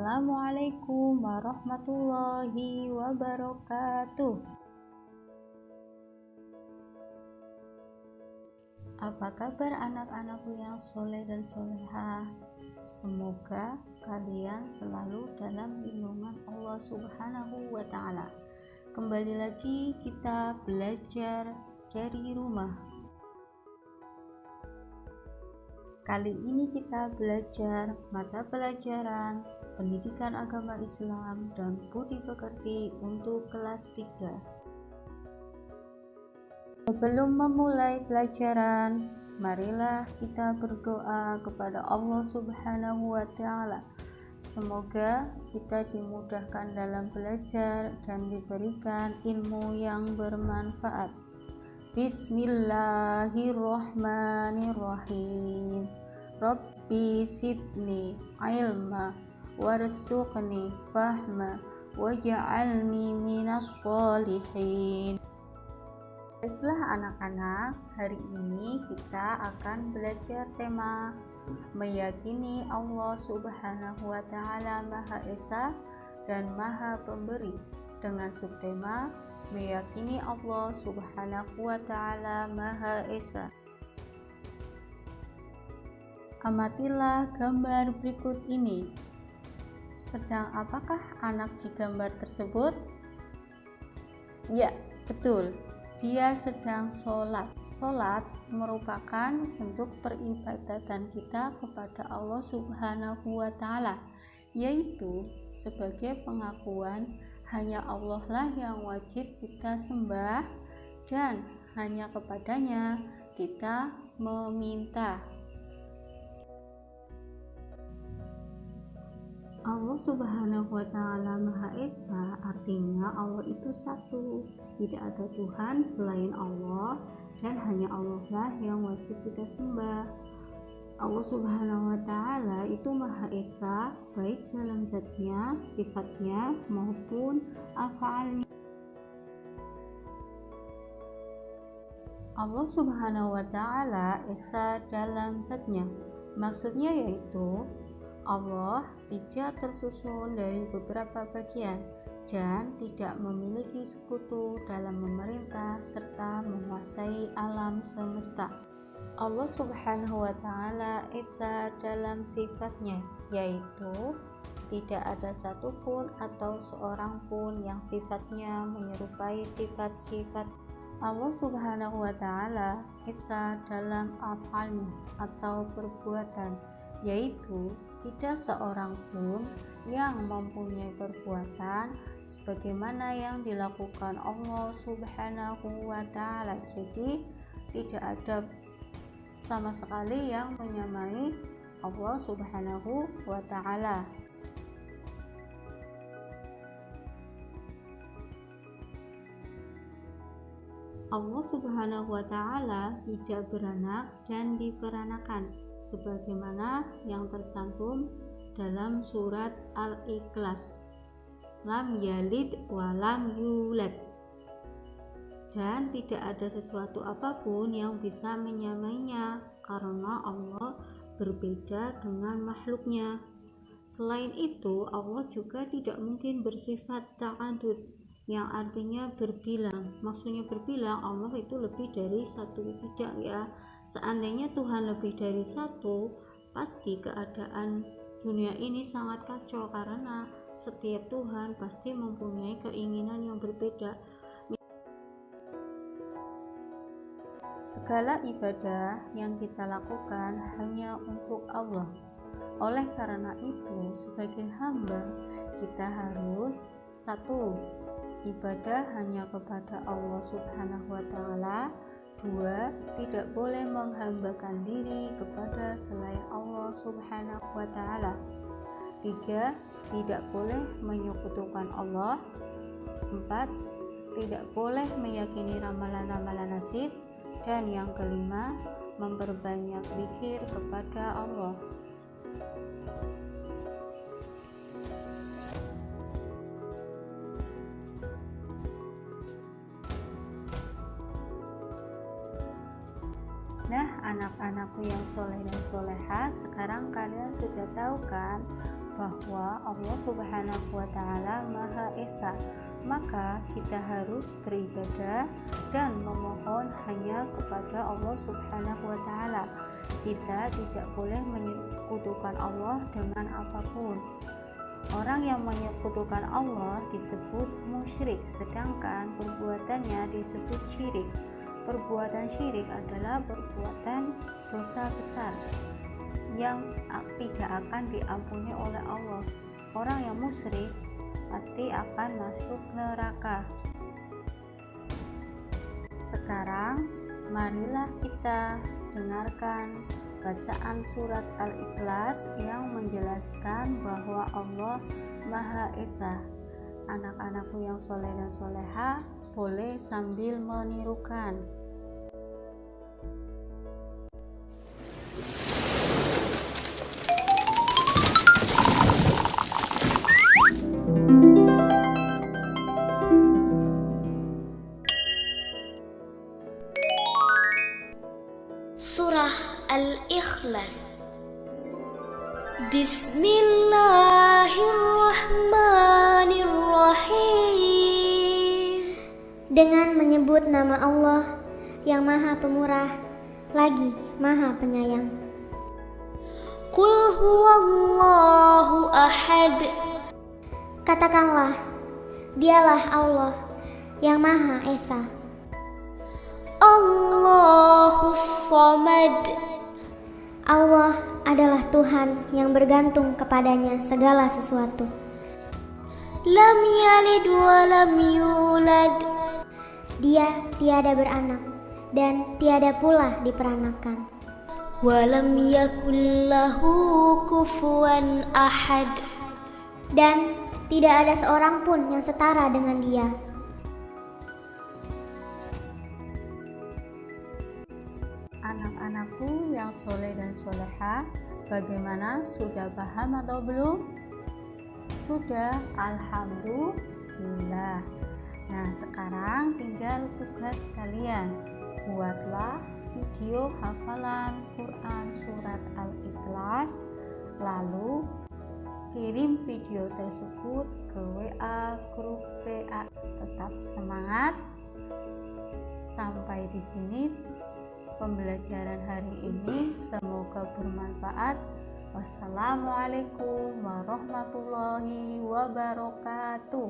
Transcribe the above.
Assalamualaikum warahmatullahi wabarakatuh. Apa kabar anak-anakku yang soleh dan soleha? Semoga kalian selalu dalam lindungan Allah Subhanahu wa Ta'ala. Kembali lagi kita belajar dari rumah. Kali ini kita belajar mata pelajaran Pendidikan Agama Islam dan Budi Pekerti untuk kelas 3. Sebelum memulai pelajaran, marilah kita berdoa kepada Allah Subhanahu wa Ta'ala. Semoga kita dimudahkan dalam belajar dan diberikan ilmu yang bermanfaat. Bismillahirrahmanirrahim. Rabbi sidni ilma warzuqni fahma waj'alni minas sholihin. Baiklah anak-anak, hari ini kita akan belajar tema meyakini Allah Subhanahu wa Ta'ala Maha Esa dan Maha Pemberi dengan subtema meyakini Allah Subhanahu wa Ta'ala Maha Esa. Amatilah gambar berikut ini. Sedang apakah anak di gambar tersebut? Ya, betul. Dia sedang sholat. Sholat merupakan bentuk peribadatan kita kepada Allah Subhanahu wa Ta'ala, yaitu sebagai pengakuan hanya Allah lah yang wajib kita sembah dan hanya kepadanya kita meminta. Allah Subhanahu wa Ta'ala Maha Esa artinya Allah itu satu, tidak ada Tuhan selain Allah dan hanya Allah lah yang wajib kita sembah. Allah Subhanahu wa Ta'ala itu Maha Esa baik dalam zatnya, sifatnya maupun af'alnya. Allah Subhanahu wa Ta'ala Esa dalam zatnya, maksudnya yaitu Allah tidak tersusun dari beberapa bagian dan tidak memiliki sekutu dalam memerintah serta menguasai alam semesta. Allah Subhanahu wa Ta'ala Esa dalam sifatnya, yaitu tidak ada satupun atau seorang pun yang sifatnya menyerupai sifat-sifat Allah Subhanahu wa Ta'ala Esa dalam af'alnya atau perbuatan, yaitu tidak seorang pun yang mempunyai perbuatan sebagaimana yang dilakukan Allah Subhanahu wa Ta'ala. Jadi tidak ada sama sekali yang menyamai Allah Subhanahu wa Ta'ala. Allah Subhanahu wa Ta'ala tidak beranak dan diperanakan sebagaimana yang tercantum dalam surat Al-Ikhlas, lam yalid wa lam yulad, dan tidak ada sesuatu apapun yang bisa menyamainya karena Allah berbeda dengan makhluknya. Selain itu, Allah juga tidak mungkin bersifat ta'adud yang artinya berbilang. Maksudnya berbilang, Allah itu lebih dari satu, tidak ya. Seandainya Tuhan lebih dari satu, pasti keadaan dunia ini sangat kacau karena setiap Tuhan pasti mempunyai keinginan yang berbeda. Segala ibadah yang kita lakukan hanya untuk Allah. Oleh karena itu, sebagai hamba, kita harus satu, ibadah hanya kepada Allah Subhanahu wa Ta'ala. Dua, tidak boleh menghambakan diri kepada selain Allah Subhanahu wa Ta'ala. Tiga, tidak boleh menyekutukan Allah. Empat, tidak boleh meyakini ramalan-ramalan nasib. Dan yang kelima, memperbanyak zikir kepada Allah. Nah, anak-anakku yang soleh dan soleha, sekarang kalian sudah tahu kan bahwa Allah Subhanahu wa Ta'ala Maha Esa, maka kita harus beribadah dan memohon hanya kepada Allah Subhanahu wa Ta'ala. Kita tidak boleh menyekutukan Allah dengan apapun. Orang yang menyekutukan Allah disebut musyrik, sedangkan perbuatannya disebut syirik. Perbuatan syirik adalah perbuatan dosa besar yang tidak akan diampuni oleh Allah. Orang yang musyrik pasti akan masuk neraka. Sekarang marilah kita dengarkan bacaan surat Al-Ikhlas yang menjelaskan bahwa Allah Maha Esa. Anak-anakku yang soleh dan soleha boleh sambil menirukan. Surah Al-Ikhlas. Bismillahirrahmanirrahim. Dengan menyebut nama Allah yang Maha Pemurah lagi Maha Penyayang. Qul huwallahu ahad. Katakanlah, dialah Allah yang Maha Esa. Allahus Samad. Allah adalah Tuhan yang bergantung kepadanya segala sesuatu. Lam yalid wa lam yulad. Dia tiada beranak dan tiada pula diperanakan. Wa lam yakul lahu kufuwan ahad. Dan tidak ada seorang pun yang setara dengan dia. Anak-anakku yang soleh dan soleha, bagaimana? Sudah paham atau belum? Sudah, alhamdulillah. Nah, sekarang tinggal tugas kalian. Buatlah video hafalan Quran surat Al-Ikhlas, lalu kirim video tersebut ke WA grup PA. Tetap semangat. Sampai di sini pembelajaran hari ini, semoga bermanfaat. Wassalamualaikum warahmatullahi wabarakatuh.